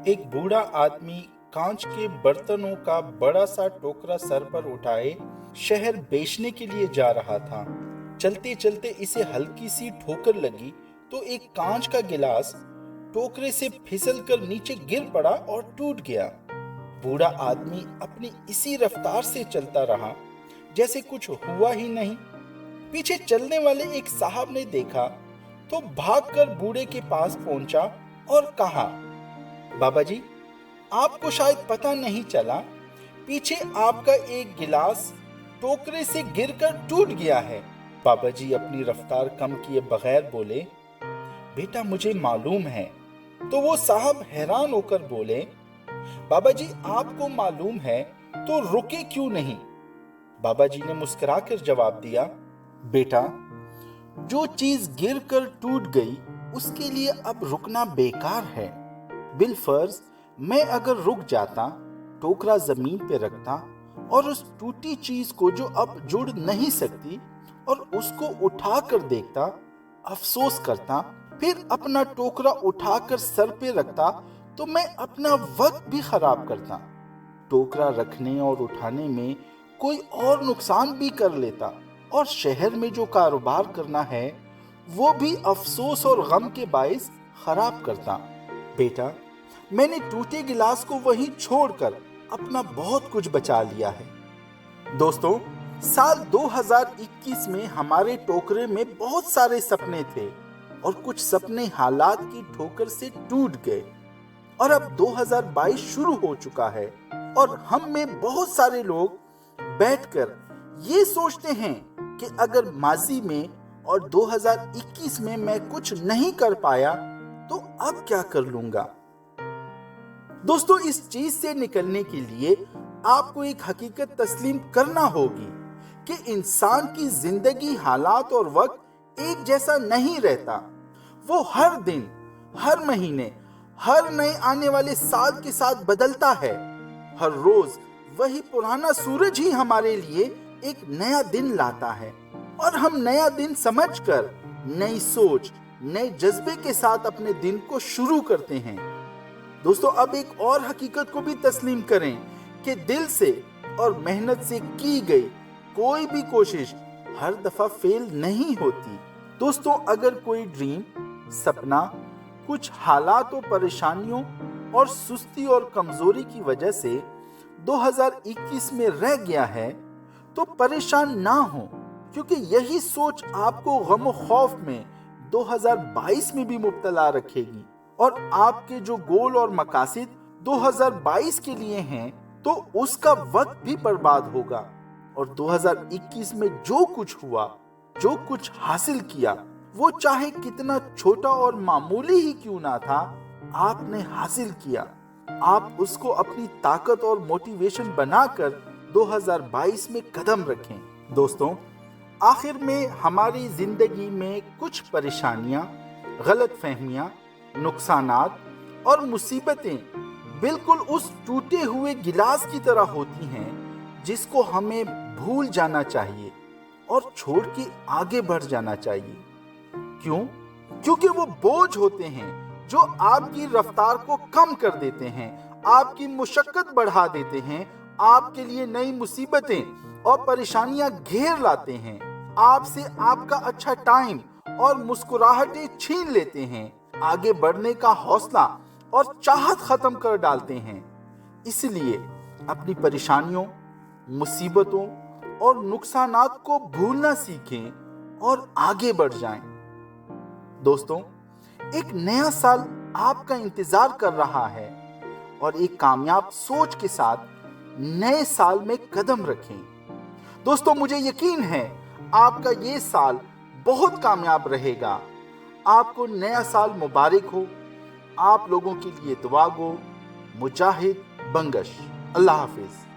एक बूढ़ा आदमी कांच के बर्तनों का बड़ा सा टोकरा सर पर उठाए शहर बेचने के लिए जा रहा था। चलते चलते इसे हल्की सी ठोकर लगी तो एक कांच का गिलास टोकरे से फिसलकर नीचे गिर पड़ा और टूट गया। बूढ़ा आदमी अपनी इसी रफ्तार से चलता रहा जैसे कुछ हुआ ही नहीं। पीछे चलने वाले एक साहब ने देखा तो भागकर बूढ़े के पास पहुंचा और कहा, बाबा जी, आपको शायद पता नहीं चला, पीछे आपका एक गिलास टोकरे से गिरकर टूट गया है। बाबा जी अपनी रफ्तार कम किए बगैर बोले, बेटा मुझे मालूम है। तो वो साहब हैरान होकर बोले, बाबा जी आपको मालूम है तो रुके क्यों नहीं? बाबा जी ने मुस्कुराकर जवाब दिया, बेटा जो चीज गिरकर टूट गई उसके लिए अब रुकना बेकार है। बिलफर्ज मैं अगर रुक जाता, टोकरा जमीन पे रखता और उस टूटी चीज को जो अब जुड़ नहीं सकती और उसको उठाकर देखता, अफसोस करता, फिर अपना टोकरा उठाकर सर पे रखता तो मैं अपना वक्त भी खराब करता। टोकरा रखने और उठाने में कोई और नुकसान भी कर लेता और शहर में जो कारोबार करना है वो भी अफसोस और गम के बाइस खराब करता। बेटा मैंने टूटे गिलास को वहीं छोड़कर अपना बहुत कुछ बचा लिया है। दोस्तों, साल 2021 में हमारे टोकरे में बहुत सारे सपने थे और कुछ सपने हालात की ठोकर से टूट गए और अब 2022 शुरू हो चुका है और हम में बहुत सारे लोग बैठकर ये सोचते हैं कि अगर माजी में और 2021 में मैं कुछ नहीं कर पाया तो अब क्या कर लूंगा। दोस्तों, इस चीज से निकलने के लिए आपको एक हकीकत तस्लीम करना होगी कि इंसान की जिंदगी, हालात और वक्त एक जैसा नहीं रहता। वो हर दिन, हर महीने, हर नए आने वाले साल के साथ बदलता है। हर रोज वही पुराना सूरज ही हमारे लिए एक नया दिन लाता है और हम नया दिन समझकर नई सोच, नए जज्बे के साथ अपने दिन को शुरू करते हैं। दोस्तों, अब एक और हकीकत को भी तस्लीम करें कि दिल से और मेहनत से की गई कोई भी कोशिश हर दफा फेल नहीं होती। दोस्तों, अगर कोई ड्रीम, सपना कुछ हालात और परेशानियों और सुस्ती और कमजोरी की वजह से 2021 में रह गया है तो परेशान ना हो, क्योंकि यही सोच आपको गम और खौफ में 2022 में भी मुब्तला रखेगी और आपके जो गोल और मकासद 2022 के लिए हैं तो उसका वक्त भी बर्बाद होगा और 2021 में जो कुछ हुआ, जो कुछ हासिल किया, वो चाहे कितना छोटा और मामूली ही क्यों ना था, आपने हासिल किया। आप उसको अपनी ताकत और मोटिवेशन बनाकर 2022 में कदम रखें। दोस्तों, आखिर में हमारी जिंदगी में कुछ परेशानियां, गलत फहमियां, नुकसानात और मुसीबतें बिल्कुल उस टूटे हुए गिलास की तरह होती हैं जिसको हमें भूल जाना चाहिए और छोड़ के आगे बढ़ जाना चाहिए। क्यों? क्योंकि वो बोझ होते हैं जो आपकी रफ्तार को कम कर देते हैं, आपकी मुशक्कत बढ़ा देते हैं, आपके लिए नई मुसीबतें और परेशानियां घेर लाते हैं, आपसे आपका अच्छा टाइम और मुस्कुराहटें छीन लेते हैं, आगे बढ़ने का हौसला और चाहत खत्म कर डालते हैं। इसलिए अपनी परेशानियों, मुसीबतों और नुकसानात को भूलना सीखें और आगे बढ़ जाएं। दोस्तों, एक नया साल आपका इंतजार कर रहा है और एक कामयाब सोच के साथ नए साल में कदम रखें। दोस्तों, मुझे यकीन है आपका ये साल बहुत कामयाब रहेगा। आपको नया साल मुबारक हो। आप लोगों के लिए दुआ गो। मुजाहिद बंगश। अल्लाह हाफिज।